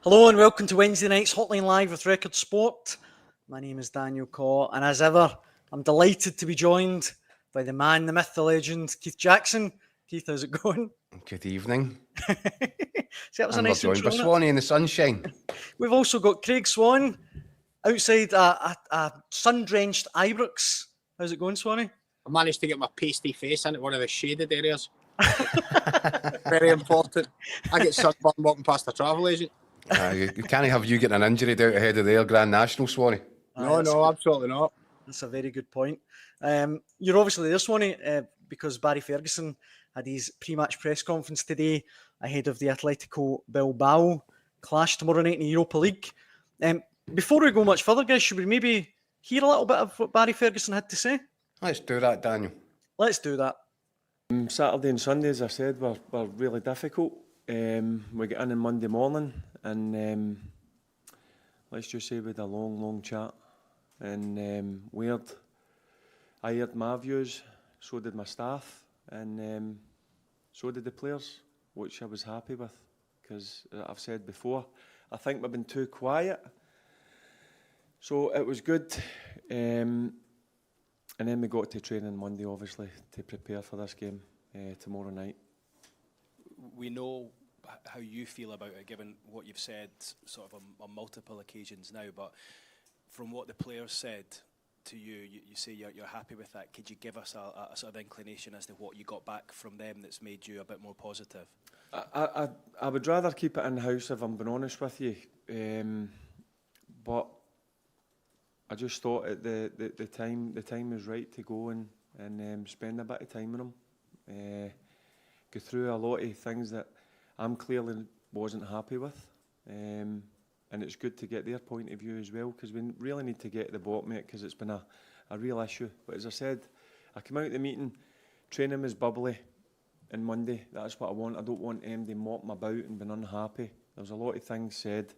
Hello and welcome to Wednesday night's Hotline Live with Record Sport. My name is Daniel Caw, and as ever, I'm delighted to be joined by the man, the myth, the legend, Keith Jackson. Keith, how's it going? Good evening. See, that was a And we're nice joined by intro, wasn't it? Swanee in the sunshine. We've also got Craig Swan outside a sun-drenched Ibrox. How's it going, Swanee? I managed to get my pasty face into one of the shaded areas. Very important. I get sunburned walking past a travel agent. You can't have you getting an injury out ahead of their Grand National, Swanee. No, absolutely not. That's a very good point. You're obviously there, Swanee, because Barry Ferguson had his pre-match press conference today ahead of the Atletico Bilbao clash tomorrow night in the Europa League. Before we go much further, guys, should we maybe hear a little bit of what Barry Ferguson had to say? Let's do that, Daniel. Let's do that. Saturday and Sunday, as I said, were really difficult. We get in on Monday morning and let's just say we had a long chat. And weird. I heard my views, so did my staff, and so did the players, which I was happy with, because I've said before, I think we've been too quiet. So it was good. And then we got to training Monday, obviously, to prepare for this game tomorrow night. We know how you feel about it, given what you've said sort of on multiple occasions now, but from what the players said to you, you say you're happy with that. Could you give us a sort of inclination as to what you got back from them that's made you a bit more positive? I would rather keep it in-house, if I'm being honest with you. But I just thought at the time was right to go and spend a bit of time with them. Go through a lot of things that I'm clearly wasn't happy with. And it's good to get their point of view as well, because we really need to get to the bottom of it, because it's been a real issue. But as I said, I came out of the meeting, training was bubbly on Monday. That's what I want. I don't want them to mop me about and being unhappy. There was a lot of things said.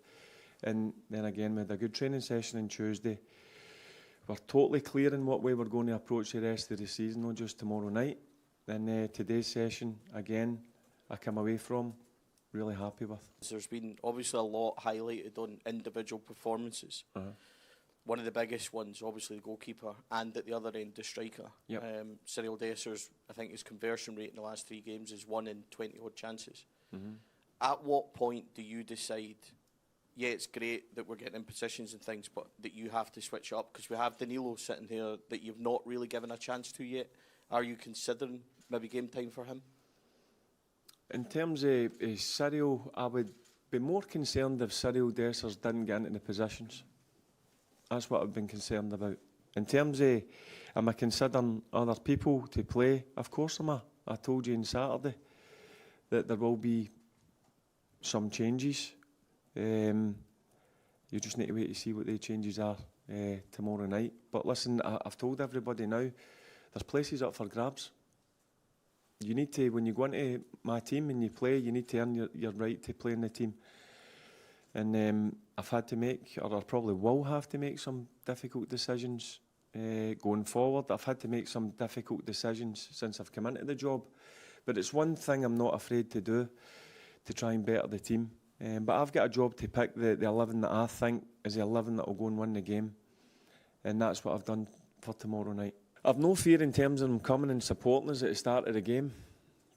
And then again, we had a good training session on Tuesday. We're totally clear in what way we're going to approach the rest of the season, not just tomorrow night. And today's session, again, I come away from really happy with. There's been obviously a lot highlighted on individual performances. One of the biggest ones, obviously, the goalkeeper, and at the other end, the striker. Yep. Cyril Desser's, I think his conversion rate in the last 3 games is 1 in 20 odd chances. At what point do you decide, yeah, it's great that we're getting in positions and things, but that you have to switch up? Because we have Danilo sitting here that you've not really given a chance to yet. Are you considering maybe game time for him? In terms of Cyril, I would be more concerned if Cyril Dessers didn't get into the positions. That's what I've been concerned about. In terms of, am I considering other people to play? Of course am. I told you on Saturday that there will be some changes. You just need to wait to see what the changes are tomorrow night. But listen, I've told everybody now, there's places up for grabs. You need to, when you go into my team and you play, you need to earn your right to play in the team. And I've had to make, or I probably will have to make, some difficult decisions going forward. I've had to make some difficult decisions since I've come into the job. But it's one thing I'm not afraid to do, to try and better the team. But I've got a job to pick the 11 that I think is the 11 that will go and win the game. And that's what I've done for tomorrow night. I've no fear in terms of them coming and supporting us at the start of the game,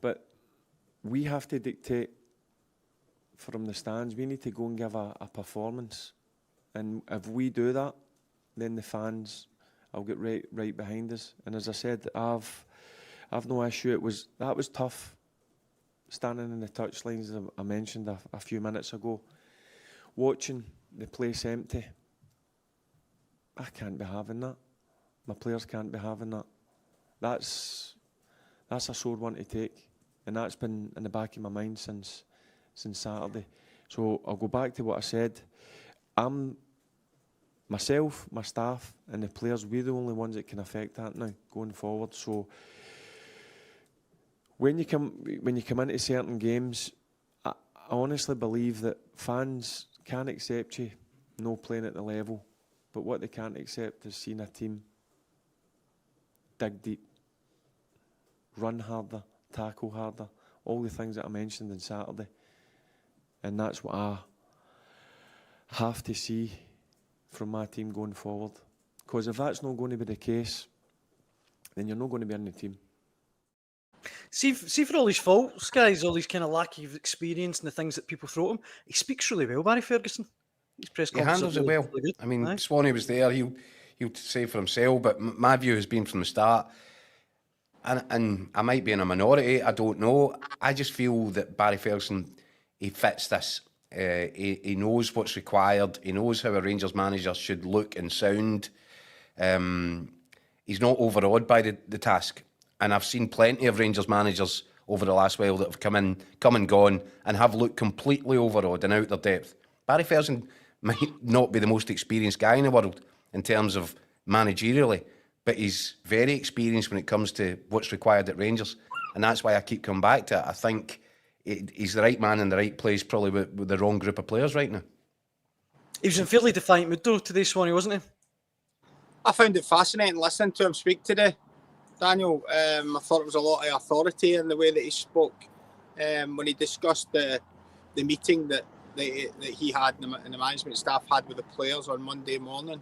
but we have to dictate from the stands. We need to go and give a performance, and if we do that, then the fans will get right behind us. And as I said, I've no issue. That was tough, standing in the touchlines, as I mentioned a few minutes ago, watching the place empty. I can't be having that. My players can't be having that. That's a sore one to take, and that's been in the back of my mind since Saturday. So I'll go back to what I said. I'm myself, my staff, and the players. We're the only ones that can affect that now going forward. So when you come into certain games, I honestly believe that fans can accept you no playing at the level, but what they can't accept is seeing a team dig deep, run harder, tackle harder, all the things that I mentioned on Saturday. And that's what have to see from my team going forward. Because if that's not going to be the case, then you're not going to be in the team. See for all his faults, guys, all his kind of lack of experience and the things that people throw at him, he speaks really well, Barry Ferguson. His press He conferences handles it well. really good. I mean, Aye. Swanee was there. He'll say for himself. But my view has been from the start, and I might be in a minority. I don't know. I just feel that Barry Ferguson, he fits this. He knows what's required. He knows how a Rangers manager should look and sound. He's not overawed by the task. And I've seen plenty of Rangers managers over the last while that have come and gone and have looked completely overawed and out their depth. Barry Ferguson might not be the most experienced guy in the world in terms of managerially, but he's very experienced when it comes to what's required at Rangers. And that's why I keep coming back to it. I think he's the right man in the right place, probably with the wrong group of players right now. He was in fairly defiant mood though today, Swanee, wasn't he? I found it fascinating listening to him speak today, Daniel. I thought it was a lot of authority in the way that he spoke when he discussed the meeting that he had and the management staff had with the players on Monday morning.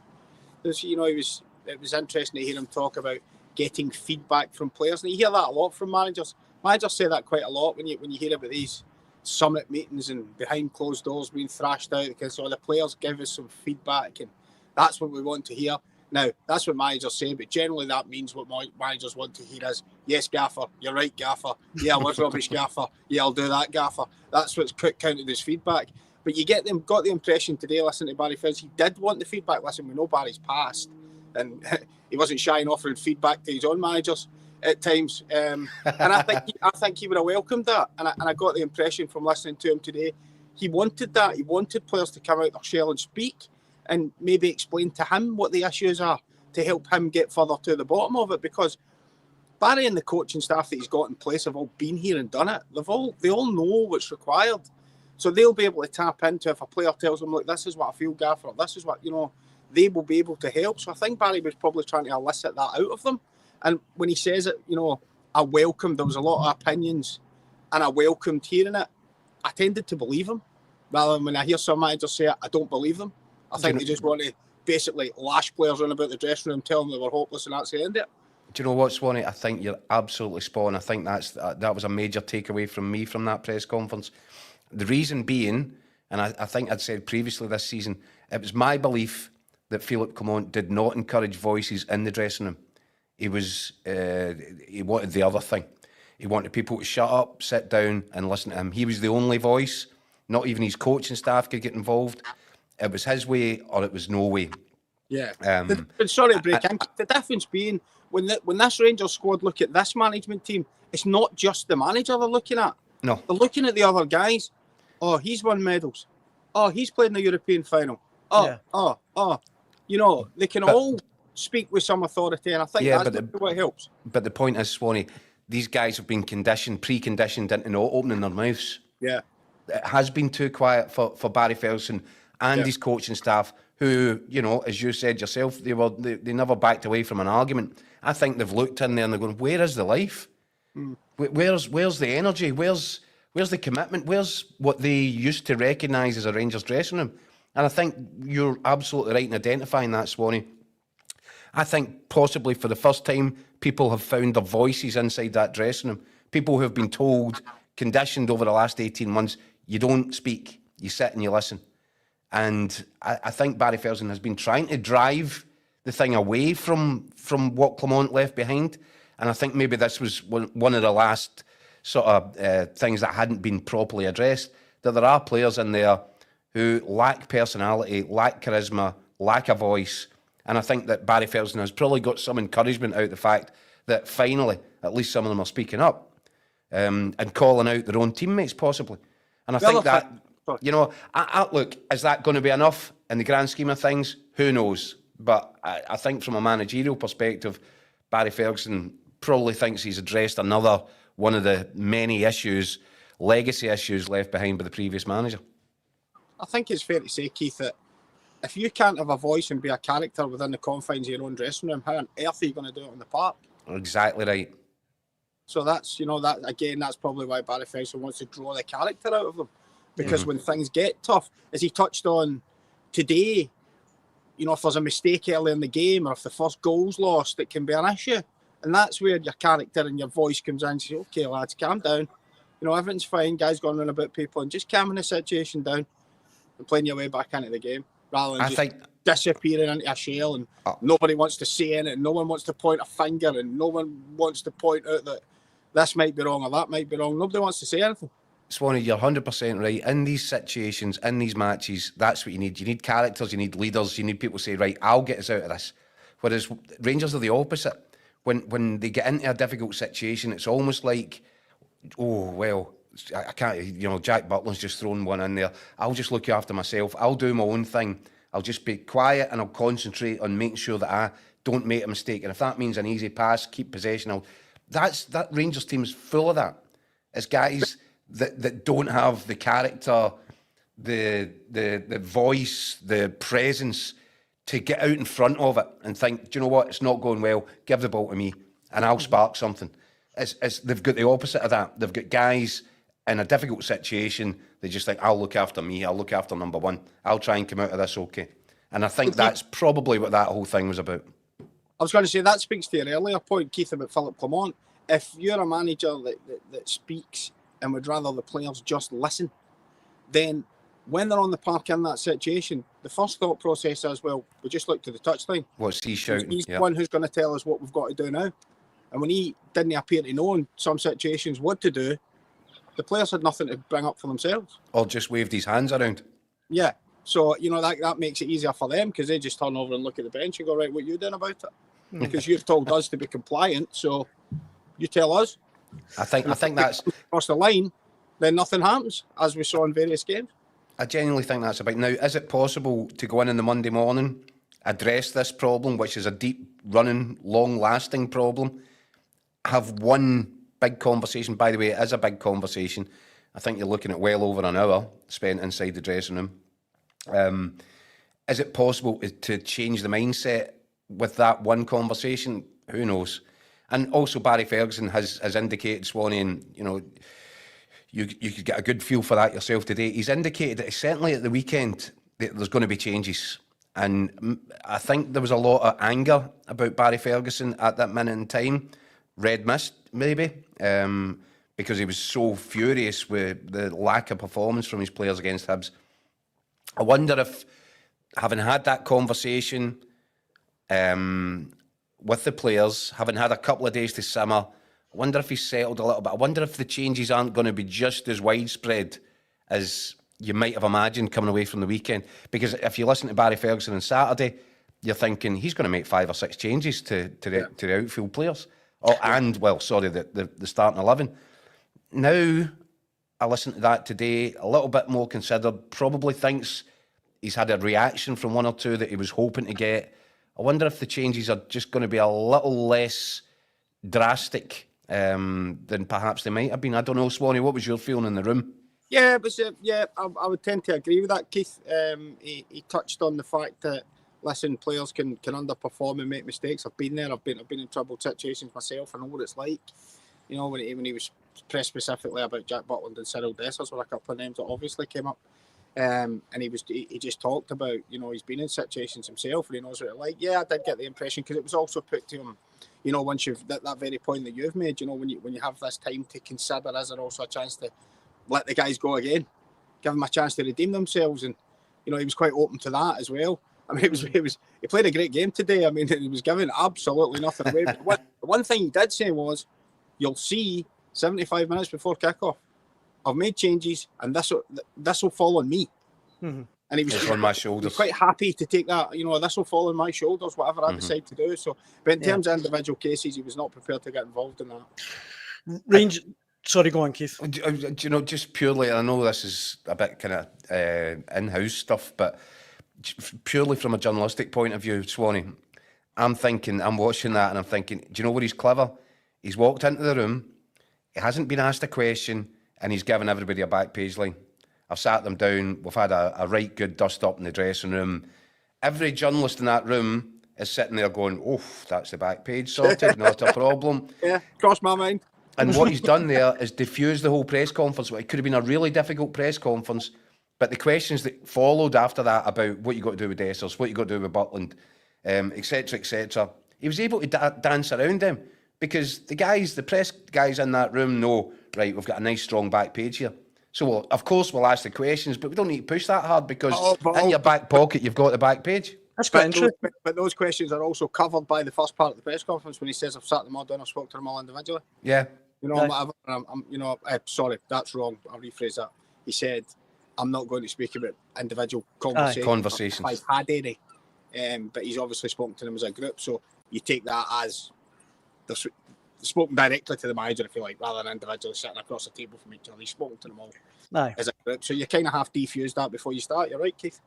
It was interesting to hear him talk about getting feedback from players, and you hear that a lot from managers. Managers say that quite a lot when you hear about these summit meetings and behind closed doors being thrashed out because the players give us some feedback, and that's what we want to hear. Now, that's what managers say, but generally that means what managers want to hear is, yes, Gaffer, you're right, Gaffer. Yeah, I was rubbish, Gaffer. Yeah, I'll do that, Gaffer. That's what's counted as feedback. But got the impression today, listening to Barry Ferguson, he did want the feedback. Listen, we know Barry's past, and he wasn't shy in offering feedback to his own managers at times. And I think he would have welcomed that. And I got the impression from listening to him today, he wanted that. He wanted players to come out their shell and speak, and maybe explain to him what the issues are to help him get further to the bottom of it, because Barry and the coaching staff that he's got in place have all been here and done it. They all know what's required. So they'll be able to tap into if a player tells them, look, this is what I feel, Gaffer, this is what, they will be able to help. So I think Barry was probably trying to elicit that out of them. And when he says it, I welcomed, there was a lot of opinions and I welcomed hearing it. I tended to believe him. Rather than when I hear some managers say it, I don't believe them. I think they just want to basically lash players on about the dressing room, tell them they were hopeless, and that's the end of it. Do you know what, Swanee? I think you're absolutely spot on. I think that was a major takeaway from me from that press conference. The reason being, and I think I'd said previously this season, it was my belief that Philippe Clement did not encourage voices in the dressing room. He wanted the other thing. He wanted people to shut up, sit down and listen to him. He was the only voice. Not even his coaching staff could get involved. It was his way or it was no way. Yeah. Sorry to break in. The difference being, when this Rangers squad look at this management team, it's not just the manager they're looking at. No. They're looking at the other guys. Oh, he's won medals. Oh, he's played in the European final. They can all speak with some authority, and I think that's what helps. But the point is, Swanee, these guys have been preconditioned into not opening their mouths. Yeah. It has been too quiet for Barry Ferguson and his coaching staff, who, as you said yourself, they never backed away from an argument. I think they've looked in there and they're going, where is the life? Where's the energy? Where's the commitment? Where's what they used to recognise as a Rangers dressing room? And I think you're absolutely right in identifying that, Swanee. I think possibly for the first time, people have found their voices inside that dressing room. People who have been conditioned over the last 18 months, you don't speak, you sit and you listen. And I think Barry Ferguson has been trying to drive the thing away from what Clement left behind. And I think maybe this was one of the last sort of things that hadn't been properly addressed, that there are players in there who lack personality, lack charisma, lack a voice. And I think that Barry Ferguson has probably got some encouragement out of the fact that finally, at least some of them are speaking up and calling out their own teammates possibly. And I think that, look, is that going to be enough in the grand scheme of things? Who knows? But I think from a managerial perspective, Barry Ferguson probably thinks he's addressed another one of the many issues, legacy issues left behind by the previous manager. I think it's fair to say, Keith, that if you can't have a voice and be a character within the confines of your own dressing room, how on earth are you going to do it in the park? Exactly right. So that's, that's probably why Barry Ferguson wants to draw the character out of them. Because when things get tough, as he touched on today, you know, if there's a mistake early in the game or if the first goal's lost, it can be an issue. And that's where your character and your voice comes in and says, okay, lads, calm down. You know, everything's fine. Guys going around about people and just calming the situation down and playing your way back into the game rather than disappearing into a shell and nobody wants to say anything. No one wants to point a finger and no one wants to point out that this might be wrong or that might be wrong. Nobody wants to say anything. Swanee, you're 100% right. In these situations, in these matches, that's what you need. You need characters, you need leaders, you need people to say, right, I'll get us out of this. Whereas Rangers are the opposite. When they get into a difficult situation, it's almost like, oh, well, I can't, you know, Jack Butland's just thrown one in there. I'll just look after myself. I'll do my own thing. I'll just be quiet and I'll concentrate on making sure that I don't make a mistake. And if that means an easy pass, keep possession, that Rangers team is full of that. It's guys that don't have the character, the voice, the presence to get out in front of it and think, do you know what, it's not going well, give the ball to me and I'll spark something. They've got the opposite of that. They've got guys in a difficult situation, they just think, I'll look after me, I'll look after number one, I'll try and come out of this okay. And I think that's probably what that whole thing was about. I was going to say, that speaks to your earlier point, Keith, about Philip Clement. If you're a manager that speaks and would rather the players just listen, then when they're on the park in that situation, the first thought process is, well, we just look to the touchline. What's he shouting? He's the one who's going to tell us what we've got to do now. And when he didn't appear to know in some situations what to do, the players had nothing to bring up for themselves. Or just waved his hands around. Yeah. So, you know, that makes it easier for them because they just turn over and look at the bench and go, right, what are you doing about it? Because you've told us to be compliant, so you tell us. I think that's... Across the line, then nothing happens, as we saw in various games. I genuinely think that's about... Now, is it possible to go in the Monday morning, address this problem, which is a deep-running, long-lasting problem, have one big conversation? By the way, it is a big conversation. I think you're looking at well over an hour spent inside the dressing room. Is it possible to change the mindset with that one conversation? Who knows? And also Barry Ferguson has indicated, Swanee, and you know, you could get a good feel for that yourself today. He's indicated that certainly at the weekend that there's going to be changes. And I think there was a lot of anger about Barry Ferguson at that minute in time. Red mist, maybe, because he was so furious with the lack of performance from his players against Hibs. I wonder if, having had that conversation with the players, having had a couple of days to simmer, I wonder if he's settled a little bit. I wonder if the changes aren't going to be just as widespread as you might have imagined coming away from the weekend. Because if you listen to Barry Ferguson on Saturday, you're thinking he's going to make 5 or 6 changes to the outfield players. The starting 11. Now, I listened to that today, a little bit more considered, probably thinks he's had a reaction from one or two that he was hoping to get. I wonder if the changes are just going to be a little less drastic than perhaps they might have been. I don't know, Swanee, what was your feeling in the room? Yeah, it was, I would tend to agree with that, Keith. He touched on the fact that, listen, players can underperform and make mistakes. I've been there. I've been in troubled situations myself. I know what it's like. You know, when he was pressed specifically about Jack Butland and Cyril Dessers were a couple of names that obviously came up. And he just talked about, you know, he's been in situations himself and he knows what it's like. Yeah, I did get the impression, because it was also put to him, you know, once you've that very point that you've made, you know, when you have this time to consider, is there also a chance to let the guys go again, give them a chance to redeem themselves? And you know, he was quite open to that as well. I mean, he played a great game today. I mean, he was giving absolutely nothing away. But one thing he did say was, you'll see 75 minutes before kickoff, I've made changes and this will fall on me. Mm-hmm. And he was on my shoulders. Quite happy to take that, you know, this will fall on my shoulders, whatever I decide to do. So, but in terms of individual cases, he was not prepared to get involved in that. Sorry, go on, Keith. Do you know, just purely, I know this is a bit kind of in-house stuff, but purely from a journalistic point of view, Swanee, I'm watching that and I'm thinking, do you know what he's clever? He's walked into the room, he hasn't been asked a question, and he's given everybody a back page line. I've sat them down, we've had a right good dust up in the dressing room. Every journalist in that room is sitting there going, oh, that's the back page sorted, not a problem. Yeah, crossed my mind. And what he's done there is diffuse the whole press conference. It could have been a really difficult press conference, But the questions that followed after that about what you got to do with Dessers, what you got to do with Butland, etc., he was able to dance around them because the press guys in that room know, right, we've got a nice strong back page here. So, of course, we'll ask the questions, but we don't need to push that hard because in your back pocket, you've got the back page. That's quite interesting. But those questions are also covered by the first part of the press conference when he says, I've sat them all down, I've spoke to them all individually. Yeah. You know, sorry, that's wrong. I'll rephrase that. He said, I'm not going to speak about individual conversations. If I've had any. But he's obviously spoken to them as a group. So you take that as they've spoken directly to the manager, if you like, rather than individually sitting across the table from each other. He's spoken to them all as a group. So you kind of have to defuse that before you start. You're right, Keith.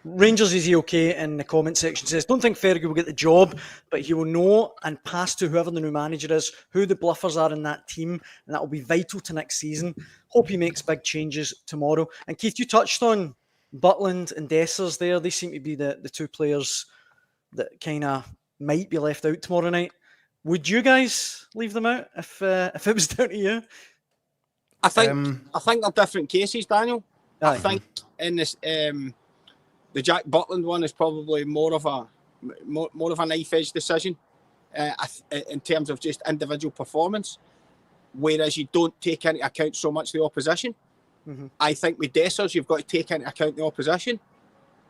Rangers is he okay in the comment section says, don't think Fergie will get the job, but he will know and pass to whoever the new manager is, who the bluffers are in that team, and that will be vital to next season. Hope he makes big changes tomorrow. And Keith, you touched on Butland and Dessers there. They seem to be the two players that kind of might be left out tomorrow night. Would you guys leave them out if it was down to you? I think they're different cases, Daniel. I think in this the Jack Butland one is probably more of a knife edge decision in terms of just individual performance, whereas you don't take into account so much the opposition. Mm-hmm. I think with Dessers, you've got to take into account the opposition.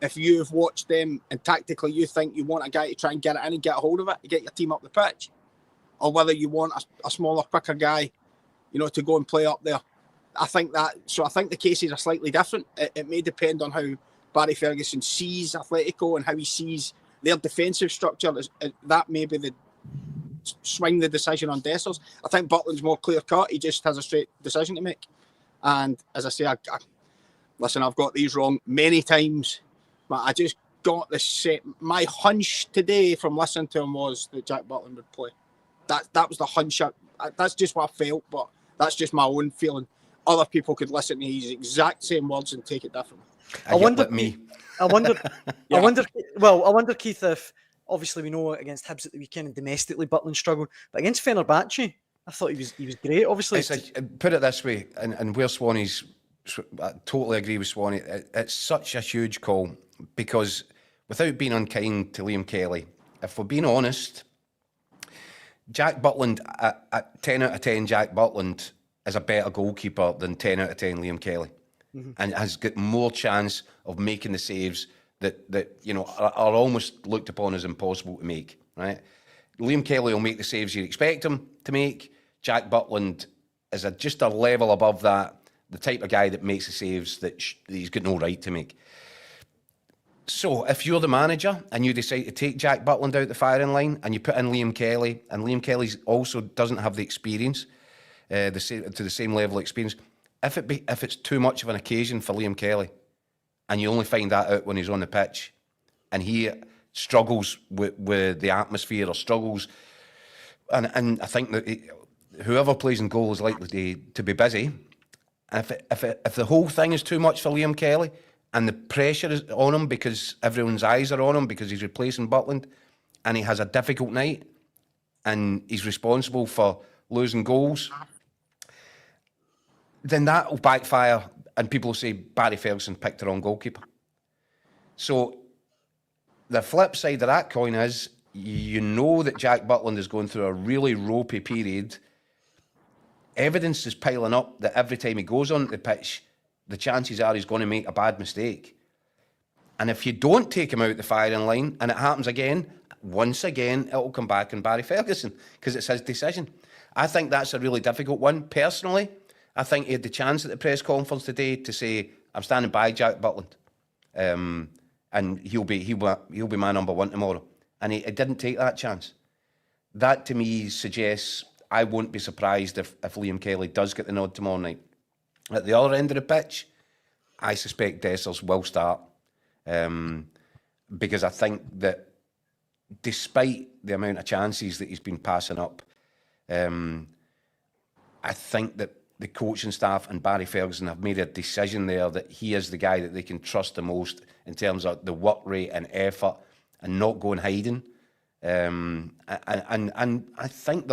If you've watched them and tactically you think you want a guy to try and get it in and get a hold of it, to get your team up the pitch, or whether you want a smaller, quicker guy, you know, to go and play up there. I think the cases are slightly different. It may depend on how Barry Ferguson sees Atletico and how he sees their defensive structure. That may be swing the decision on Dessers. I think Butland's more clear cut. He just has a straight decision to make. And as I say, listen, I've got these wrong many times, but I just got the set. My hunch today from listening to him was that Jack Butland would play. That was the hunch. That's just what I felt, but that's just my own feeling. Other people could listen to his exact same words and take it differently. I wonder, Keith, if obviously we know against Hibs at the weekend and domestically Butland struggled, but against Fenerbahce, I thought he was great. Obviously, put it this way, and where Swanee's, I totally agree with Swanee. It's such a huge call because, without being unkind to Liam Kelly, if we're being honest, Jack Butland at 10 out of 10, Jack Butland is a better goalkeeper than 10 out of 10 Liam Kelly. Mm-hmm. And has got more chance of making the saves that you know are almost looked upon as impossible to make. Right? Liam Kelly will make the saves you expect him to make. Jack Butland is just a level above that, the type of guy that makes the saves that he's got no right to make. So if you're the manager and you decide to take Jack Butland out the firing line and you put in Liam Kelly, and Liam Kelly also doesn't have the experience, to the same level of experience, if it's too much of an occasion for Liam Kelly, and you only find that out when he's on the pitch, and he struggles with the atmosphere or struggles, and I think that whoever plays in goal is likely to be busy. If the whole thing is too much for Liam Kelly, and the pressure is on him because everyone's eyes are on him because he's replacing Butland, and he has a difficult night, and he's responsible for losing goals, then that will backfire and people will say Barry Ferguson picked the wrong goalkeeper. So the flip side of that coin is, you know that Jack Butland is going through a really ropey period. Evidence is piling up that every time he goes on the pitch, the chances are he's going to make a bad mistake. And if you don't take him out the firing line and it happens again, once again, it'll come back on Barry Ferguson because it's his decision. I think that's a really difficult one. Personally, I think he had the chance at the press conference today to say, I'm standing by Jack Butland. And he'll be my number one tomorrow. And he didn't take that chance. That to me suggests I won't be surprised if Liam Kelly does get the nod tomorrow night. At the other end of the pitch, I suspect Dessers will start. Because I think that despite the amount of chances that he's been passing up, I think that the coaching staff and Barry Ferguson have made a decision there that he is the guy that they can trust the most in terms of the work rate and effort and not going hiding. And I think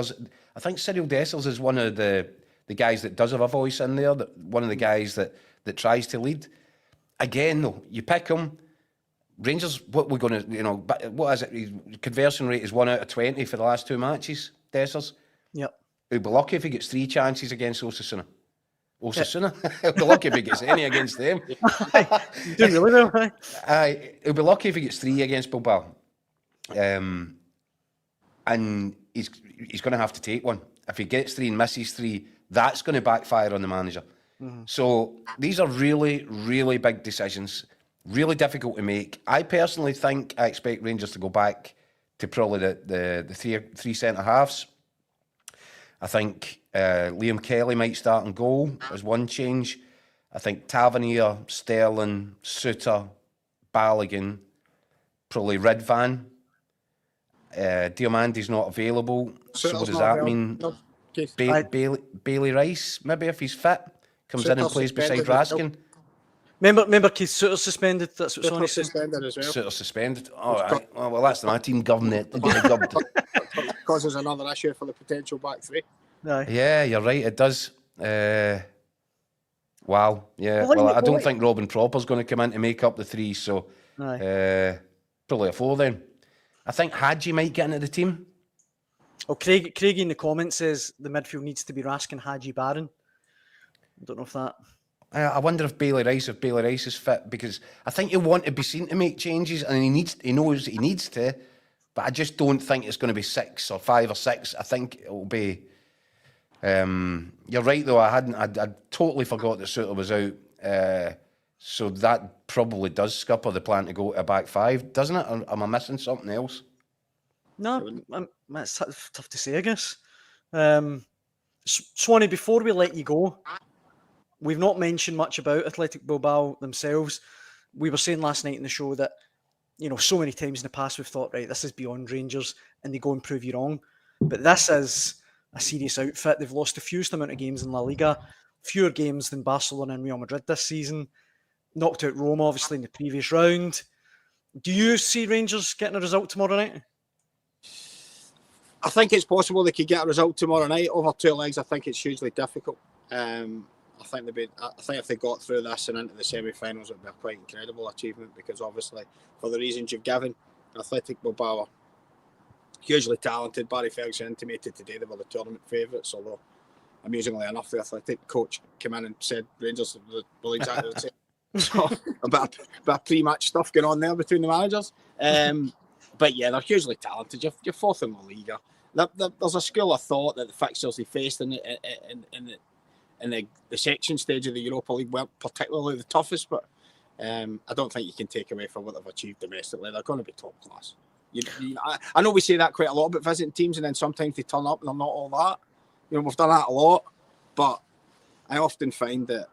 Cyril Dessers is one of the guys that does have a voice in there, one of the guys that tries to lead. again, though, you pick him. Rangers, what we're going to, what is it? His conversion rate is 1 out of 20 for the last 2 matches, Dessers. Yep. He'll be lucky if he gets 3 chances against Osasuna. He'll be lucky if he gets any against them. Doing really well, he'll be lucky if he gets 3 against Bilbao. And he's going to have to take one. If he gets 3 and misses 3, that's going to backfire on the manager. So these are really, really big decisions, really difficult to make. I personally think I expect Rangers to go back to probably the 3 centre-halves. I think Liam Kelly might start in goal as one change. I think Tavernier, Sterling, Suter, Balogun, probably Ridvan. Diamandi's not available. So what does that mean? No, Keith. Bailey Rice, maybe if he's fit, comes in and plays beside Raskin. Remember Keith Suter's suspended. That's what Sonny said. Suspended as well. Suter's suspended. All right. Well, that's my team government. Causes another issue for the potential back 3. Aye. Yeah, you're right. It does. Wow. Yeah. Well, I don't think Robin Proper's going to come in to make up the 3. So probably a 4 then. I think Hadji might get into the team. Oh, Craigie in the comments says the midfield needs to be Raskin, Hadji, Barron. I don't know if that. I wonder if Bailey Rice is fit, because I think he'll want to be seen to make changes, and he knows he needs to, but I just don't think it's going to be 6 or 5 or 6. I think it will be. You're right though. I'd totally forgot that Suter was out. So that probably does scupper the plan to go to a back 5, doesn't it? Or am I missing something else? No, it's tough to say, I guess. Swanee, before we let you go, we've not mentioned much about Athletic Bilbao themselves. We were saying last night in the show that, so many times in the past we've thought, right, this is beyond Rangers, and they go and prove you wrong. But this is a serious outfit. They've lost the fewest amount of games in La Liga, fewer games than Barcelona and Real Madrid this season. Knocked out Roma, obviously, in the previous round. Do you see Rangers getting a result tomorrow night? I think it's possible they could get a result tomorrow night. Over 2 legs, I think it's hugely difficult. I think if they got through this and into the semi-finals, it would be a quite incredible achievement, because obviously, for the reasons you've given, Athletic Bilbao are hugely talented. Barry Ferguson intimated today they were the tournament favourites, although, amusingly enough, the Athletic coach came in and said Rangers were exactly the same. So a bit of pre-match stuff going on there between the managers. But yeah, they're hugely talented. You're 4th in La Liga. There's a school of thought that the fixtures they faced in the section stage of the Europa League weren't particularly the toughest, but I don't think you can take away from what they've achieved domestically. They're going to be top class. I know we say that quite a lot about visiting teams, and then sometimes they turn up and they're not all that. We've done that a lot, but I often find that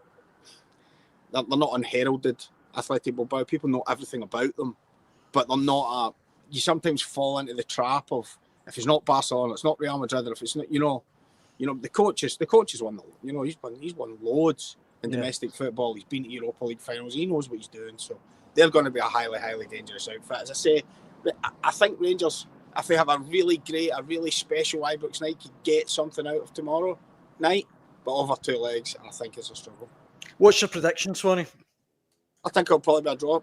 they're not unheralded. Athletic Bilbao, people know everything about them, but they're not you sometimes fall into the trap of, if it's not Barcelona, it's not Real Madrid, or if it's not, the coaches won. He's won loads in domestic football. He's been to Europa League finals. He knows what he's doing. So they're going to be a highly, highly dangerous outfit. As I say, I think Rangers, if they have a really special Ibrox night, could get something out of tomorrow night. But over 2 legs, I think it's a struggle. What's your prediction, Swanee? I think it'll probably be a draw.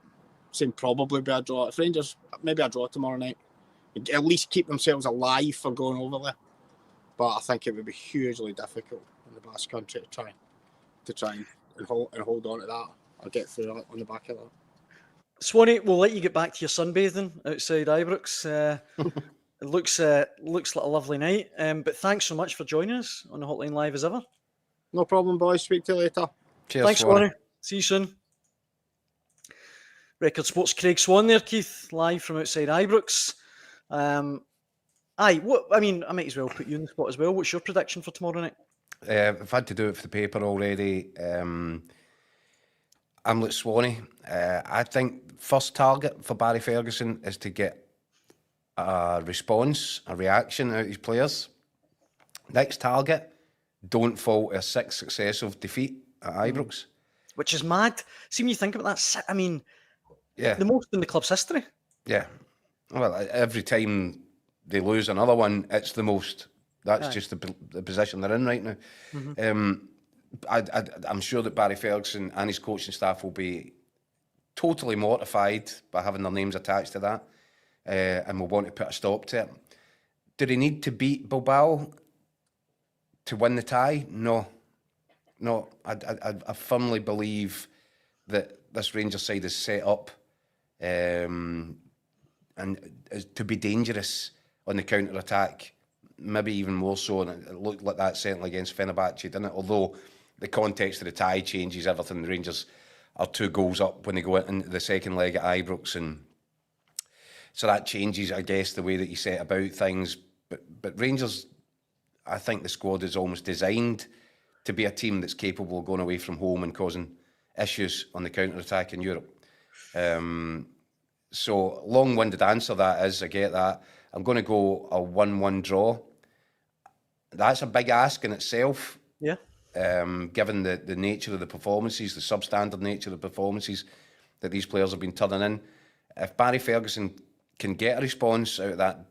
Saying probably be a draw. If Rangers, maybe a draw tomorrow night. At least keep themselves alive for going over there. But I think it would be hugely difficult in the Basque Country to try and hold on to that. I'll get through that on the back of that. Swanee, we'll let you get back to your sunbathing outside Ibrox. It looks like a lovely night. But thanks so much for joining us on the Hotline Live as ever. No problem, boys. Speak to you later. Cheers, thanks, Swanee. See you soon. Record Sports' Craig Swan there, Keith, live from outside Ibrox. I might as well put you in the spot as well. What's your prediction for tomorrow night? I've had to do it for the paper already. I'm like Swanee. I think first target for Barry Ferguson is to get a response, a reaction out of his players. Next target, don't fall to a 6th successive defeat at Ibrox. Which is mad. See, when you think about that, yeah, the most in the club's history. Yeah. Well, every time they lose another one, it's the most. That's just the position they're in right now. Mm-hmm. I'm sure that Barry Ferguson and his coaching staff will be totally mortified by having their names attached to that, and will want to put a stop to it. Do they need to beat Bilbao to win the tie? No. I firmly believe that this Rangers side is set up and is to be dangerous on the counter-attack, maybe even more so, and it looked like that certainly against Fenerbahce, didn't it? Although the context of the tie changes everything. The Rangers are 2 goals up when they go into the second leg at Ibrox, and so that changes, I guess, the way that you set about things. But Rangers, I think the squad is almost designed to be a team that's capable of going away from home and causing issues on the counter-attack in Europe. So, long-winded answer that is, I get that. I'm going to go a 1-1 draw. That's a big ask in itself. Yeah. Given the nature of the performances, the substandard nature of the performances that these players have been turning in. If Barry Ferguson can get a response out of that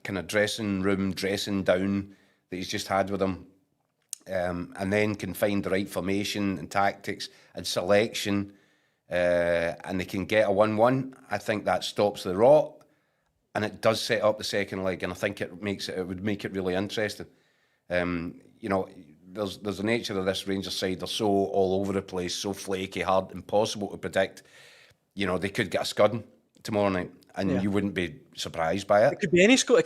kind of dressing down that he's just had with them, and then can find the right formation and tactics and selection, and they can get a 1-1, I think that stops the rot, and it does set up the second leg, and I think it would make it really interesting. You know, there's the nature of this Rangers side. They're so all over the place, so flaky, hard, impossible to predict. You know, they could get a scudding tomorrow night, and you wouldn't be surprised by it. It could be any score.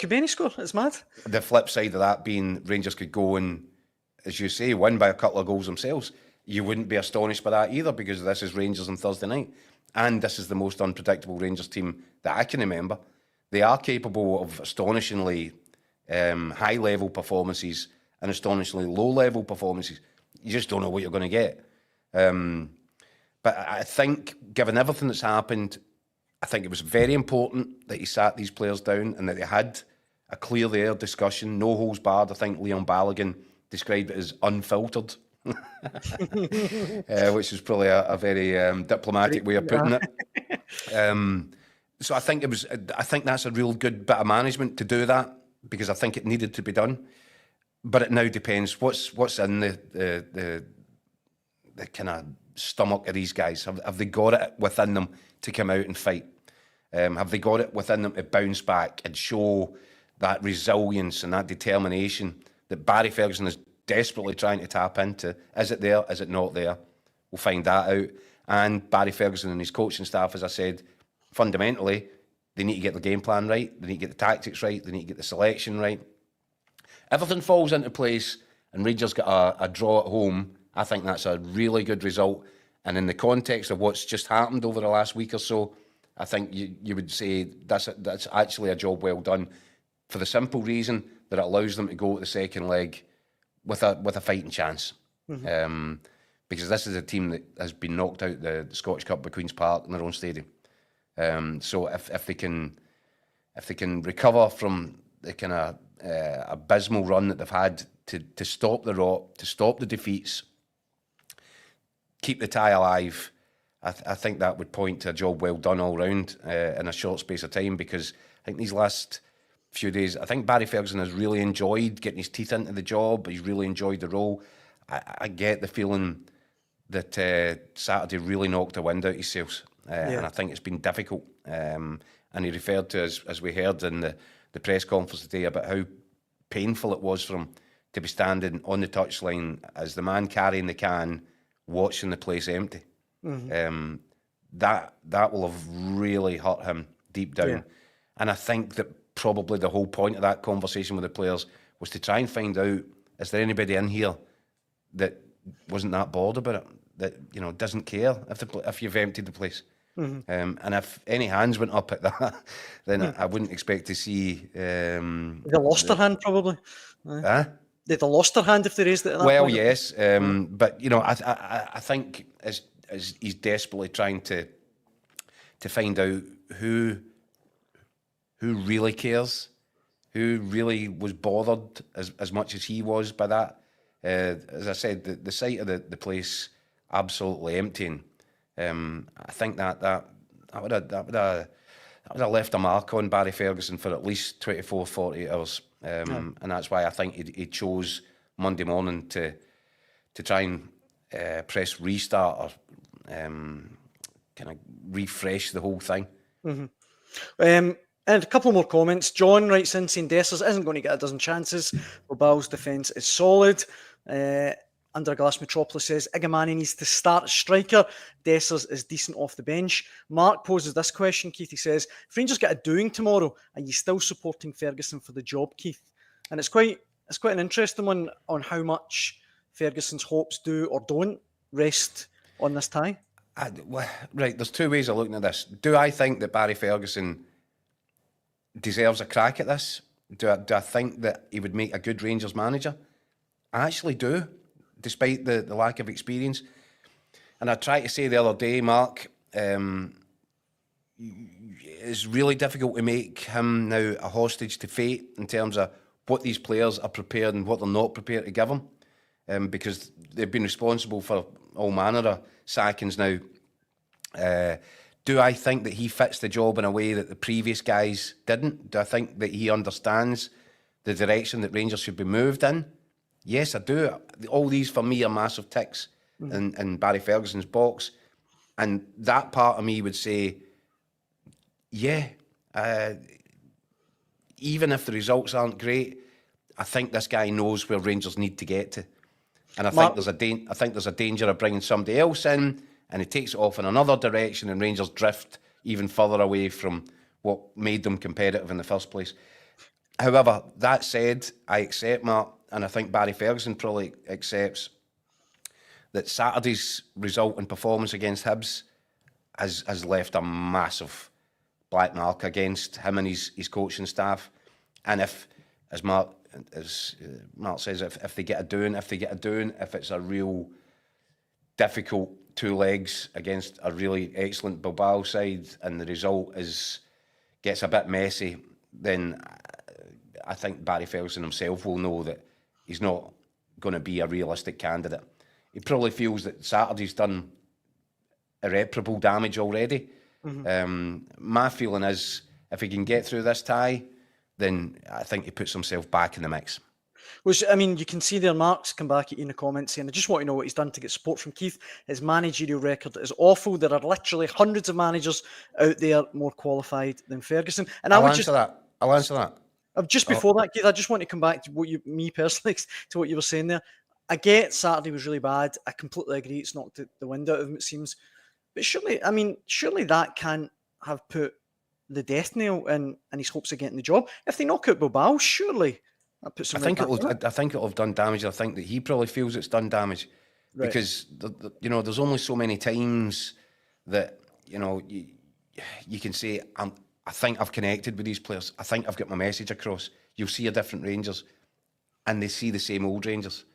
It's mad. The flip side of that being Rangers could go and, as you say, win by a couple of goals themselves. You wouldn't be astonished by that either, because this is Rangers on Thursday night, and this is the most unpredictable Rangers team that I can remember. They are capable of astonishingly high-level performances and astonishingly low-level performances. You just don't know what you're going to get. But I think, given everything that's happened, I think it was very important that he sat these players down and that they had a clear air discussion, no holds barred. I think Leon Balogun described it as unfiltered, which is probably a very diplomatic way of putting it. So I think that's a real good bit of management to do that, because I think it needed to be done. But it now depends what's in the kind of stomach of these guys. Have they got it within them to come out and fight? Have they got it within them to bounce back and show that resilience and that determination that Barry Ferguson is desperately trying to tap into? Is it there? Is it not there? We'll find that out. And Barry Ferguson and his coaching staff, as I said, fundamentally, they need to get the game plan right. They need to get the tactics right. They need to get the selection right. Everything falls into place and Rangers get a draw at home. I think that's a really good result. And in the context of what's just happened over the last week or so, I think you would say that's actually a job well done, for the simple reason that it allows them to go to the second leg with a fighting chance. Mm-hmm. Because this is a team that has been knocked out the Scottish Cup by Queen's Park in their own stadium. So if they can recover from the kind of abysmal run that they've had to stop the rot, to stop the defeats, keep the tie alive, I think that would point to a job well done all round in a short space of time. Because I think these last few days, I think Barry Ferguson has really enjoyed getting his teeth into the job. He's really enjoyed the role. I get the feeling that Saturday really knocked the wind out his sails, and I think it's been difficult. And he referred to, as we heard in the press conference today, about how painful it was for him to be standing on the touchline as the man carrying the can, watching the place empty. Mm-hmm. That will have really hurt him deep down. Yeah. And I think that probably the whole point of that conversation with the players was to try and find out, is there anybody in here that wasn't that bored about it, that, you know, doesn't care if you've emptied the place. Mm-hmm. And if any hands went up at that, then I wouldn't expect to see... They lost their hand, probably. They'd have lost their hand if they raised it at that point. Yes. But, you know, I think as he's desperately trying to find out who really cares, who really was bothered as much as he was by that. As I said, the sight of the place absolutely emptying, I think that would have left a mark on Barry Ferguson for at least 24, 48 hours. And that's why I think he chose Monday morning to try and press restart, or kind kind of refresh the whole thing. And a couple more comments. John writes in saying Dessers isn't going to get a dozen chances. Bilbao's defence is solid. Under a Glass Metropolis says Igamani needs to start as striker. Dessers is decent off the bench. Mark poses this question, Keith. He says, if Rangers get a doing tomorrow, are you still supporting Ferguson for the job, Keith? And it's quite an interesting one on how much Ferguson's hopes do or don't rest on this tie. Right, there's two ways of looking at this. Do I think that Barry Ferguson deserves a crack at this? Do I think that he would make a good Rangers manager? I actually do, despite the lack of experience. And I tried to say the other day, Mark, it's really difficult to make him now a hostage to fate in terms of what these players are prepared and what they're not prepared to give him, because they've been responsible for all manner of sackings now. Do I think that he fits the job in a way that the previous guys didn't? Do I think that he understands the direction that Rangers should be moved in? Yes, I do. All these, for me, are massive ticks in Barry Ferguson's box. And that part of me would say, yeah, even if the results aren't great, I think this guy knows where Rangers need to get to. And I think there's a danger of bringing somebody else in, and it takes it off in another direction, and Rangers drift even further away from what made them competitive in the first place. However, that said, I accept, Mark, and I think Barry Ferguson probably accepts that Saturday's result and performance against Hibs has left a massive black mark against him and his coaching staff. And if Mark says, if they get a doing, if it's a real difficult two legs against a really excellent Bilbao side and the result gets a bit messy, then I think Barry Ferguson himself will know that he's not going to be a realistic candidate. He probably feels that Saturday's done irreparable damage already. My feeling is, if he can get through this tie, then I think he puts himself back in the mix. Which, I mean, you can see there, Mark's come back at you in the comments saying, I just want to know what he's done to get support from Keith. His managerial record is awful. There are literally hundreds of managers out there more qualified than Ferguson. And I'll answer that. Just before that, Keith, I just want to come back to me personally, to what you were saying there. I get Saturday was really bad. I completely agree. It's knocked the wind out of him, it seems. But surely that can't have put the death nail in his hopes of getting the job. If they knock out Bilbao, surely that puts him I think it'll have done damage. I think that he probably feels it's done damage, right? Because there's only so many times that you can say, I think I've connected with these players. I think I've got my message across. You'll see a different Rangers, and they see the same old Rangers.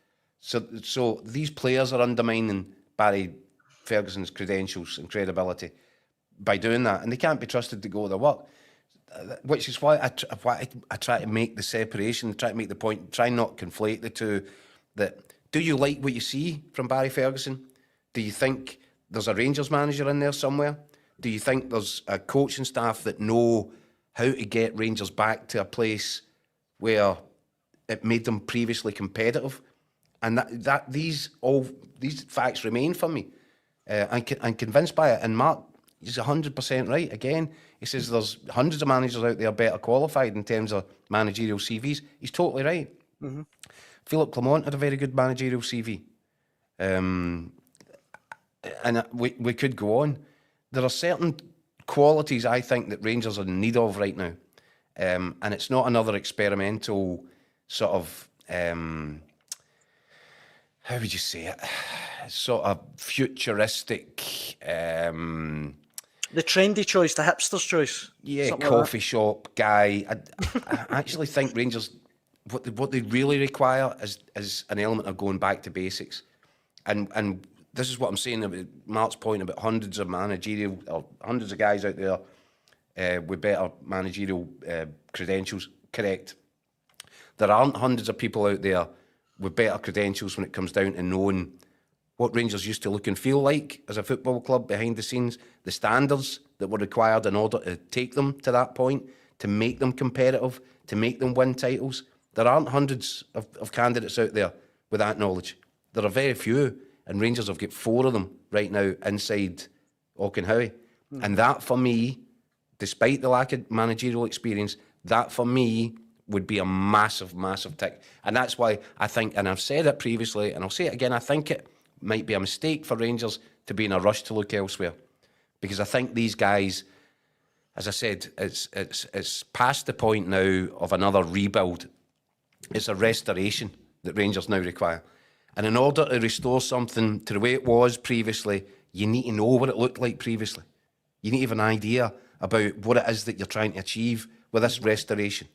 So these players are undermining Barry Ferguson's credentials and credibility by doing that, and they can't be trusted to go their work. Which is why I try to make the separation, try to make the point, try not conflate the two. That, do you like what you see from Barry Ferguson? Do you think there's a Rangers manager in there somewhere? Do you think there's a coaching staff that know how to get Rangers back to a place where it made them previously competitive? And that these facts remain for me. I'm convinced by it. And Mark, he's 100% right. Again, he says there's hundreds of managers out there better qualified in terms of managerial CVs. He's totally right. Mm-hmm. Philip Clement had a very good managerial CV. And we could go on. There are certain qualities I think that Rangers are in need of right now. And it's not another experimental sort of, how would you say it? Sort of futuristic... the trendy choice, the hipster's choice. Yeah, coffee shop guy. I actually think Rangers, what they really require is an element of going back to basics. And this is what I'm saying about Mark's point about hundreds of guys out there with better managerial credentials. Correct. There aren't hundreds of people out there with better credentials when it comes down to knowing what Rangers used to look and feel like as a football club behind the scenes, the standards that were required in order to take them to that point, to make them competitive, to make them win titles. There aren't hundreds of candidates out there with that knowledge. There are very few, and Rangers have got 4 of them right now inside Auchenhowie. And that, for me, despite the lack of managerial experience, that, for me, would be a massive, massive tick. And that's why I think, and I've said it previously, and I'll say it again, I think it might be a mistake for Rangers to be in a rush to look elsewhere. Because I think these guys, as I said, it's past the point now of another rebuild. It's a restoration that Rangers now require. And in order to restore something to the way it was previously, you need to know what it looked like previously. You need to have an idea about what it is that you're trying to achieve with this restoration.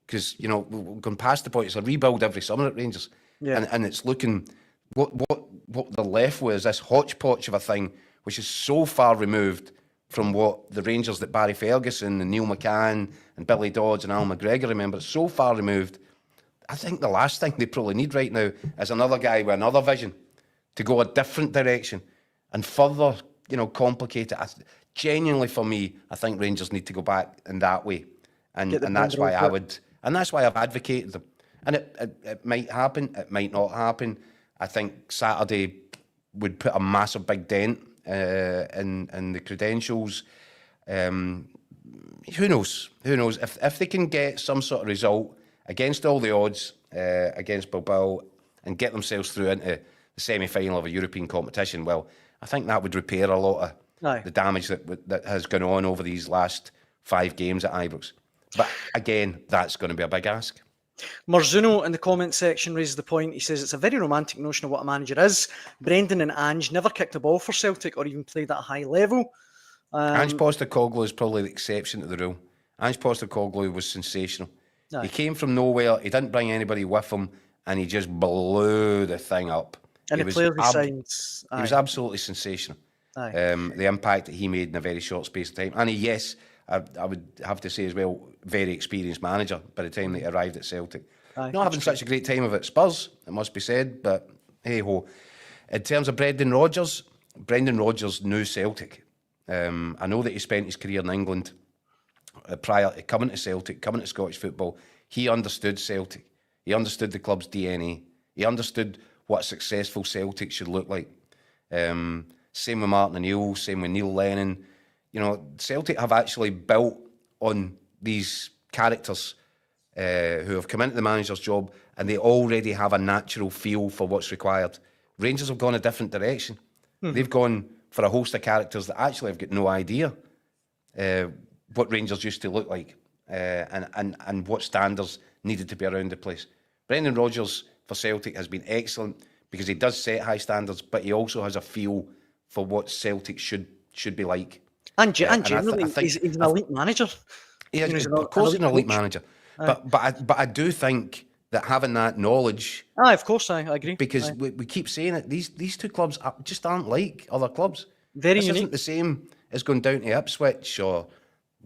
Because, you know, we've gone past the point. It's a rebuild every summer at Rangers. Yeah. And it's looking, what they're left with is this hodgepodge of a thing which is so far removed from what the Rangers that Barry Ferguson and Neil McCann and Billy Dodds and Al McGregor remember. It's so far removed. I think the last thing they probably need right now is another guy with another vision to go a different direction and further, you know, complicate it. Genuinely, for me, I think Rangers need to go back in that way. And that's why I would, and that's why I've advocated them. And it might happen, it might not happen. I think Saturday would put a massive big dent in the credentials. Who knows? Who knows? If they can get some sort of result against all the odds against Bilbao and get themselves through into the semi-final of a European competition, well, I think that would repair a lot of the damage that has gone on over these last 5 games at Ibrox. But again, that's going to be a big ask. Marzuno in the comment section raises the point. He says it's a very romantic notion of what a manager is. Brendan and Ange never kicked a ball for Celtic or even played at a high level. Ange Postecoglou is probably the exception to the rule. Ange Postecoglou was sensational. Aye. He came from nowhere. He didn't bring anybody with him, and he just blew the thing up. And He the players he signed. He was absolutely sensational. The impact that he made in a very short space of time. And yes, I would have to say as well, very experienced manager by the time that he arrived at Celtic. Not having such a great time of it at Spurs, it must be said, but hey-ho. In terms of Brendan Rodgers knew Celtic. I know that he spent his career in England prior to coming to Celtic, coming to Scottish football. He understood Celtic. He understood the club's DNA. He understood what a successful Celtic should look like. Same with Martin O'Neill, same with Neil Lennon. You know, Celtic have actually built on these characters who have come into the manager's job, and they already have a natural feel for what's required. Rangers have gone a different direction. They've gone for a host of characters that actually have got no idea what Rangers used to look like and what standards needed to be around the place. Brendan Rodgers for Celtic has been excellent because he does set high standards, but he also has a feel for what Celtic should be like. And generally, he's an elite manager. Of course, he's an elite manager. But I do think that having that knowledge... of course, I agree. Because we keep saying it, these two clubs just aren't like other clubs. Very this unique. Isn't the same as going down to Ipswich or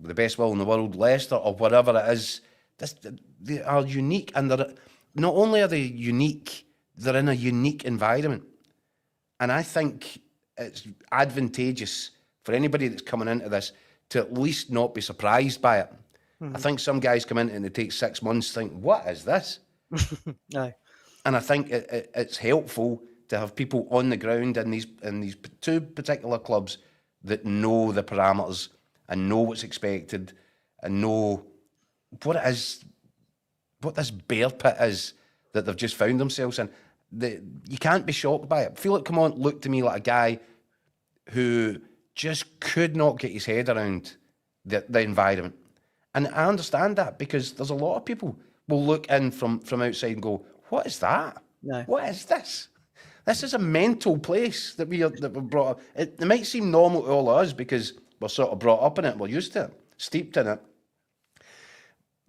the best will in the world, Leicester or whatever it is. They are unique, and not only are they unique, they're in a unique environment. And I think it's advantageous for anybody that's coming into this to at least not be surprised by it. I think some guys come in and they take 6 months think, what is this? Aye. And I think it's helpful to have people on the ground in these two particular clubs that know the parameters and know what's expected and know what it is, what this bear pit is that they've just found themselves in. You can't be shocked by it. Philip Clement looked to me like a guy who just could not get his head around the environment. And I understand that because there's a lot of people will look in from outside and go, what is that? No. What is this? This is a mental place that we're brought up. It might seem normal to all of us because we're sort of brought up in it, we're used to it, steeped in it.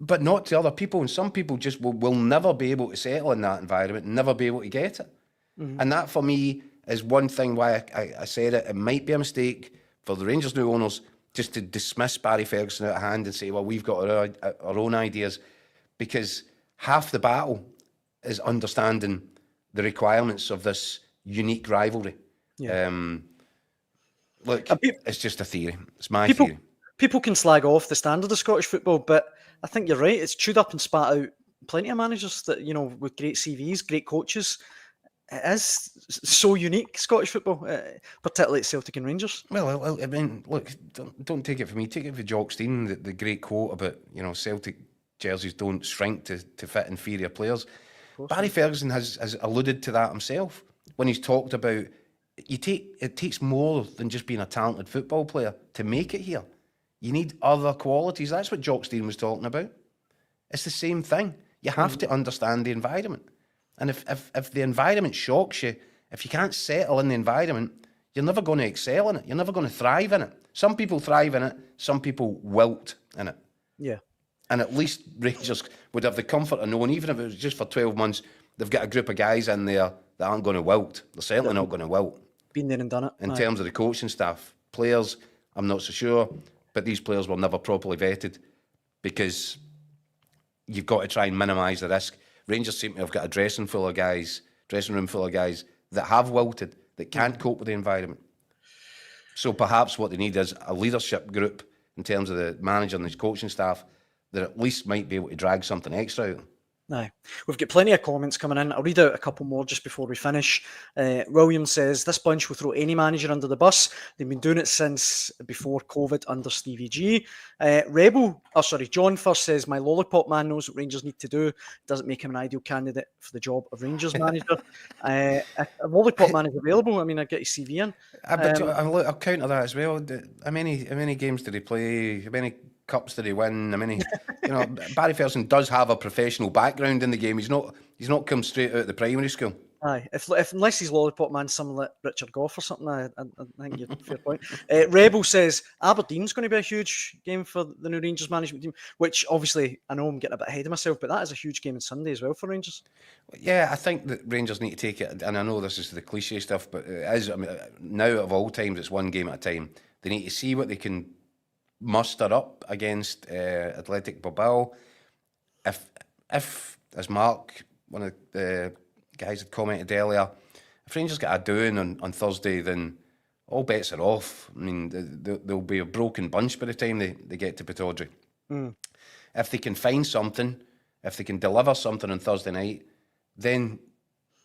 But not to other people. And some people just will never be able to settle in that environment, never be able to get it. And that for me is one thing why I said it. It might be a mistake for the Rangers new owners just to dismiss Barry Ferguson out of hand and say, well, we've got our own ideas, because half the battle is understanding the requirements of this unique rivalry. Yeah. Look, it's just a theory. It's my theory. People can slag off the standard of Scottish football, but I think you're right. It's chewed up and spat out plenty of managers that, with great CVs, great coaches. it is so unique, Scottish football, particularly at Celtic and Rangers. Well, I mean, look, don't take it from me. Take it from Jock Stein, the great quote about, Celtic jerseys don't shrink to fit inferior players. Barry Ferguson has alluded to that himself when he's talked about it takes more than just being a talented football player to make it here. You need other qualities. That's what Jock Stein was talking about. It's the same thing. You have to understand the environment. And if the environment shocks you, if you can't settle in the environment, you're never going to excel in it. You're never going to thrive in it. Some people thrive in it. Some people wilt in it. Yeah. And at least Rangers would have the comfort of knowing, even if it was just for 12 months, they've got a group of guys in there that aren't going to wilt. They're certainly not going to wilt. Been there and done it. In terms of the coaching staff, players, I'm not so sure, but these players were never properly vetted because you've got to try and minimise the risk. Rangers seem to have got a dressing room full of guys that have wilted, that can't cope with the environment. So perhaps what they need is a leadership group in terms of the manager and his coaching staff that at least might be able to drag something extra out. Aye. We've got plenty of comments coming in. I'll read out a couple more just before we finish. William says, this bunch will throw any manager under the bus. They've been doing it since before COVID under Stevie G. John first says, my lollipop man knows what Rangers need to do. Doesn't make him an ideal candidate for the job of Rangers manager. If a lollipop man is available, I mean, I'd get his CV in. I'll counter that as well. How many games did he play? How many cups did he win? I mean, Barry Ferguson does have a professional background in the game. He's not come straight out of the primary school. Aye, unless he's lollipop man, someone like Richard Gough or something, I think you're fair point. Rebel says Aberdeen's going to be a huge game for the new Rangers management team, which obviously I know I'm getting a bit ahead of myself, but that is a huge game on Sunday as well for Rangers. Yeah, I think that Rangers need to take it, and I know this is the cliche stuff, but it is. I mean, now of all times, it's one game at a time. They need to see what they can muster up against Athletic Bilbao. If as Mark, one of the guys had commented earlier, if Rangers get a doing on Thursday, then all bets are off. I mean, they'll be a broken bunch by the time they get to Pittodrie. If they can find something, if they can deliver something on Thursday night, then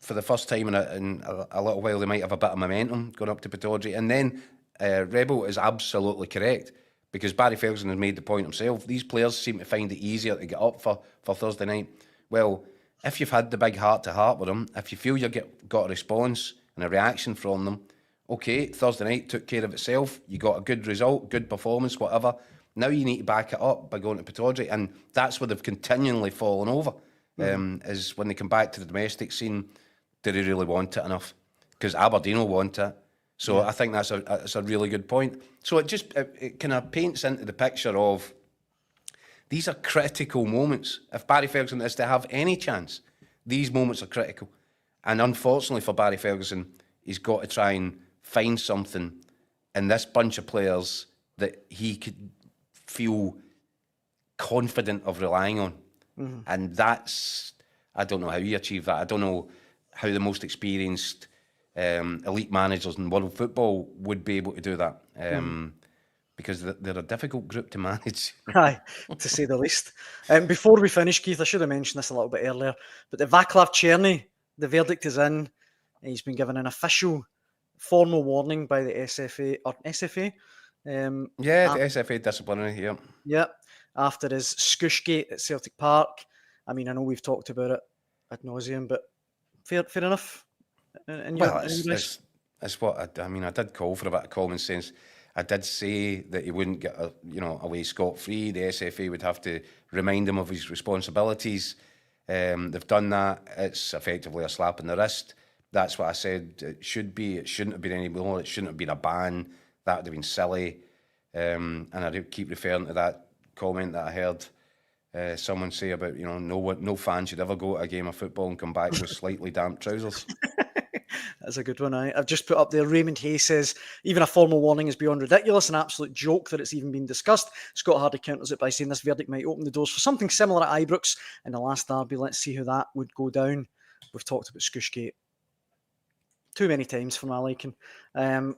for the first time in a little while, they might have a bit of momentum going up to Pittodrie. And then Rebel is absolutely correct, because Barry Ferguson has made the point himself. These players seem to find it easier to get up for Thursday night. Well, if you've had the big heart-to-heart with them, if you feel you got a response and a reaction from them, okay, Thursday night took care of itself. You got a good result, good performance, whatever. Now you need to back it up by going to Pittodrie, and that's where they've continually fallen over. Is when they come back to the domestic scene, do they really want it enough? Because Aberdeen will want it. So I think that's a really good point. So it kind of paints into the picture of these are critical moments. If Barry Ferguson is to have any chance, these moments are critical. And unfortunately for Barry Ferguson, he's got to try and find something in this bunch of players that he could feel confident of relying on. And that's, I don't know how you achieve that. I don't know how the most experienced elite managers in world football would be able to do that. Because they're a difficult group to manage. Aye, to say the least. Before we finish, Keith, I should have mentioned this a little bit earlier, but the Vaclav Cherny, the verdict is in. He's been given an official formal warning by the SFA, or SFA? The SFA disciplinary, yeah. Yeah, after his Scooshgate at Celtic Park. I mean, I know we've talked about it ad nauseum, but fair enough? It's what, I did call for a bit of common sense. I did say that he wouldn't get away scot-free. The SFA would have to remind him of his responsibilities. They've done that. It's effectively a slap in the wrist. That's what I said it should be. It shouldn't have been any more. It shouldn't have been a ban. That would have been silly. And I keep referring to that comment that I heard someone say about, no fan should ever go to a game of football and come back with slightly damp trousers. That's a good one. I've just put up there, Raymond Hay says, even a formal warning is beyond ridiculous, an absolute joke that it's even been discussed. Scott Hardy counters it by saying this verdict might open the doors for something similar at Ibrox in the last derby. Let's see how that would go down. We've talked about Scooshgate too many times for my liking. And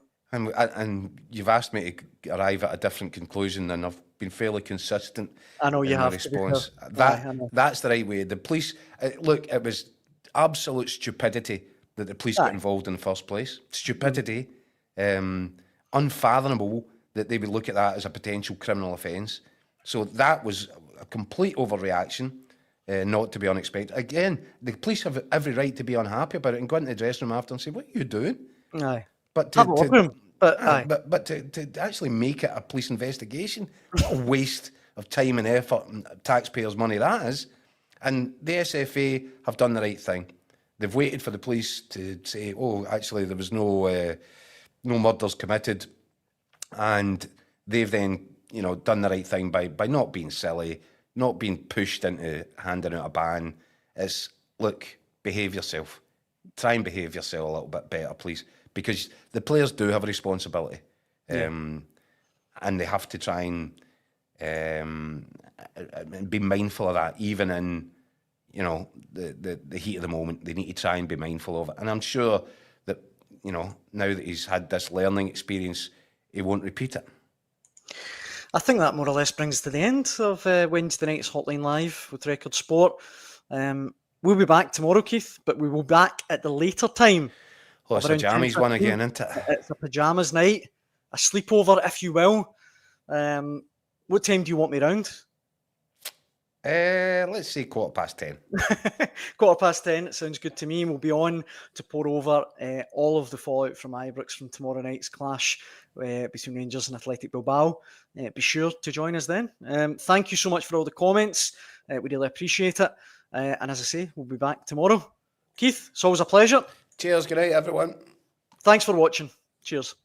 you've asked me to arrive at a different conclusion, and I've been fairly consistent. I know you have. Response. That's the right way. The police, look, it was absolute stupidity that the police got involved in the first place. Stupidity. Unfathomable that they would look at that as a potential criminal offence. So that was a complete overreaction, not to be unexpected. Again, the police have every right to be unhappy about it and go into the dressing room after and say, what are you doing? Aye. But Have a look at him. but to actually make it a police investigation, what a waste of time and effort and taxpayers' money that is. And the SFA have done the right thing. They've waited for the police to say, oh, actually, there was no murders committed. And they've then, done the right thing by not being silly, not being pushed into handing out a ban. It's, look, behave yourself. Try and behave yourself a little bit better, please. Because the players do have a responsibility. And they have to try and be mindful of that, even in, the heat of the moment. They need to try and be mindful of it. And I'm sure that, now that he's had this learning experience, he won't repeat it. I think that more or less brings us to the end of Wednesday night's Hotline Live with Record Sport. We'll be back tomorrow, Keith, but we will be back at the later time. Oh, it's a jammies one again, isn't it? It's a pyjamas night, a sleepover, if you will. What time do you want me round? Let's say 10:15. 10:15, it sounds good to me. We'll be on to pour over all of the fallout from Ibrox from tomorrow night's clash between Rangers and Athletic Bilbao. Be sure to join us then. Thank you so much for all the comments. We really appreciate it. And as I say, we'll be back tomorrow. Keith, it's always a pleasure. Cheers, good night, everyone. Thanks for watching. Cheers.